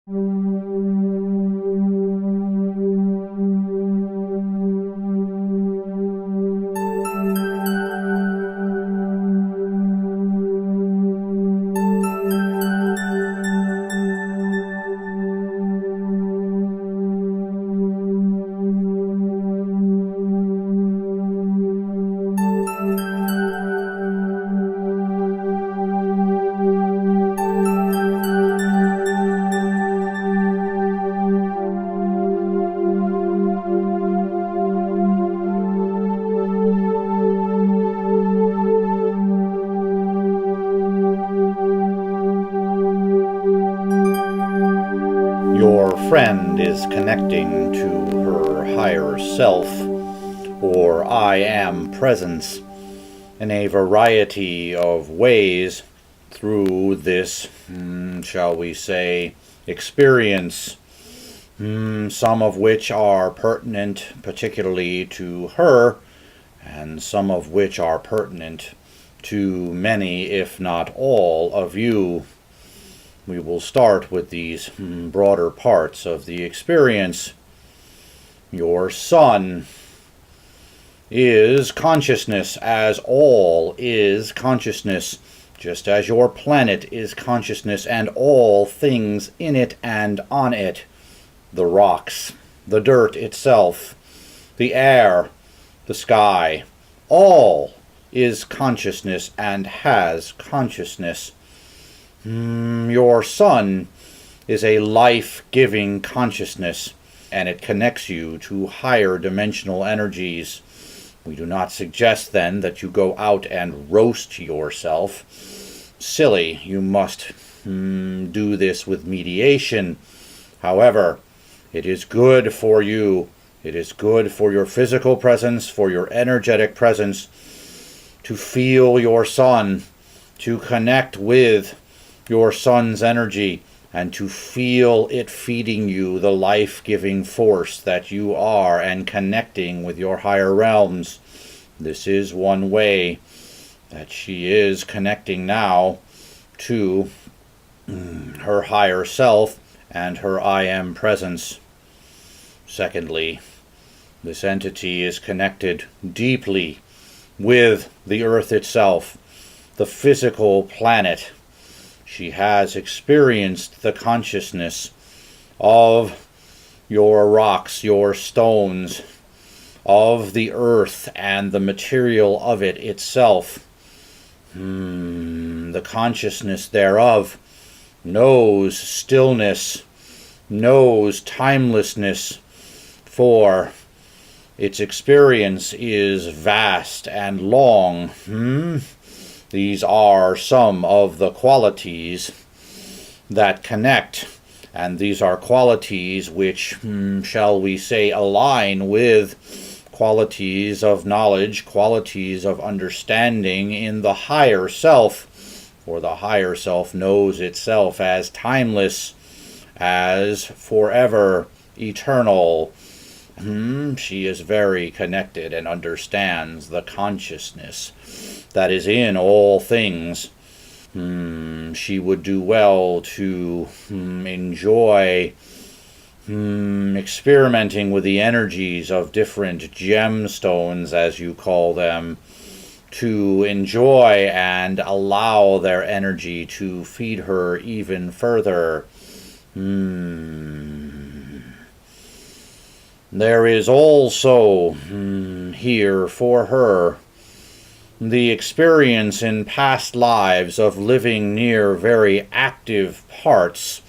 Your friend is connecting to her higher self, or I am presence, in a variety of ways through this, shall we say, experience, some of which are pertinent particularly to her, and some of which are pertinent to many, if not all, of you. We will start with these broader parts of the experience. Your sun is consciousness, as all is consciousness, just as your planet is consciousness and all things in it and on it. The rocks, the dirt itself, the air, the sky, all is consciousness and has consciousness. Your sun is a life-giving consciousness, and it connects you to higher dimensional energies. We do not suggest, then, that you go out and roast yourself. Silly, you must do this with mediation. However, it is good for you. It is good for your physical presence, for your energetic presence, to feel your sun, to connect with your sun's energy, and to feel it feeding you the life-giving force that you are, and connecting with your higher realms. This is one way that she is connecting now to her higher self and her I am presence. Secondly, this entity is connected deeply with the earth itself, the physical planet. She has experienced the consciousness of your rocks, your stones, of the earth and the material of it itself. The consciousness thereof knows stillness, knows timelessness, for its experience is vast and long. These are some of the qualities that connect, and these are qualities which, shall we say, align with qualities of knowledge, qualities of understanding in the higher self, for the higher self knows itself as timeless, as forever, eternal. She is very connected and understands the consciousness that is in all things. She would do well to enjoy experimenting with the energies of different gemstones, as you call them, to enjoy and allow their energy to feed her even further. There is also here for her the experience in past lives of living near very active parts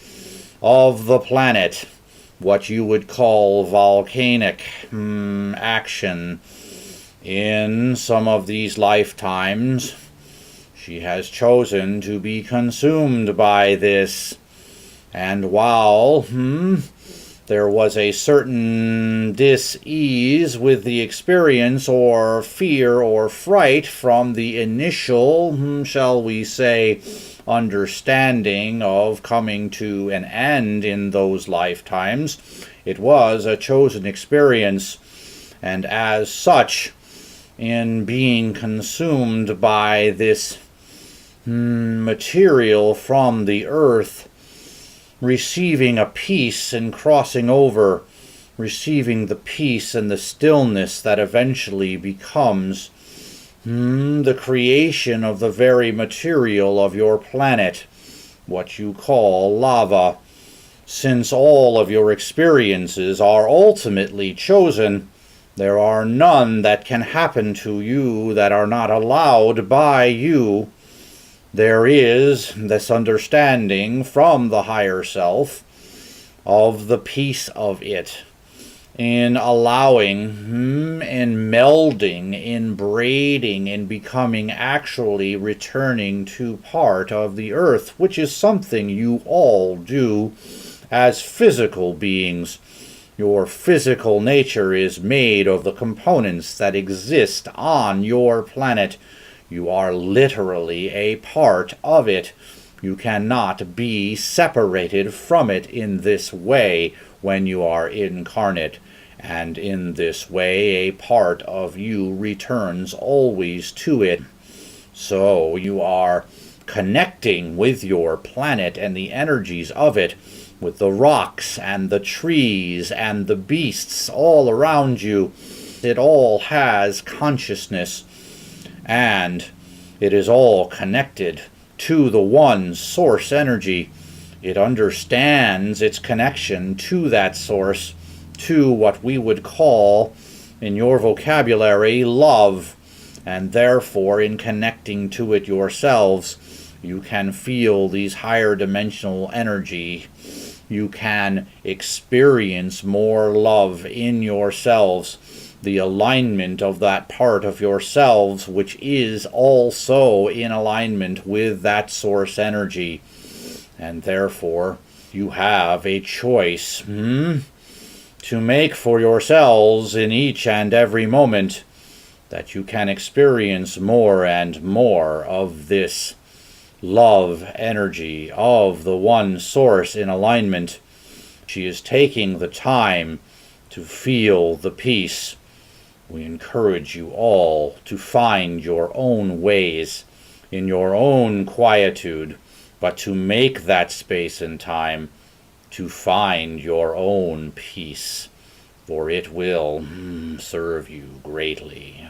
of the planet, what you would call volcanic action. In some of these lifetimes, she has chosen to be consumed by this, and while there was a certain dis-ease with the experience, or fear or fright from the initial, shall we say, understanding of coming to an end in those lifetimes. It was a chosen experience, and as such, in being consumed by this material from the earth, receiving a peace and crossing over, receiving the peace and the stillness that eventually becomes the creation of the very material of your planet, what you call lava. Since all of your experiences are ultimately chosen, there are none that can happen to you that are not allowed by you. There is this understanding from the higher self of the peace of it, in allowing, in melding, in braiding, in becoming actually returning to part of the earth, which is something you all do as physical beings. Your physical nature is made of the components that exist on your planet. You are literally a part of it. You cannot be separated from it in this way when you are incarnate. And in this way, a part of you returns always to it. So you are connecting with your planet and the energies of it, with the rocks and the trees and the beasts all around you. It all has consciousness, and it is all connected to the one source energy. It understands its connection to that source, to what we would call, in your vocabulary, love, and therefore in connecting to it yourselves, you can feel these higher dimensional energy. You can experience more love in yourselves, the alignment of that part of yourselves which is also in alignment with that source energy. And therefore, you have a choice to make for yourselves in each and every moment, that you can experience more and more of this love energy of the one source in alignment. She is taking the time to feel the peace. We encourage you all to find your own ways in your own quietude, but to make that space and time to find your own peace, for it will serve you greatly.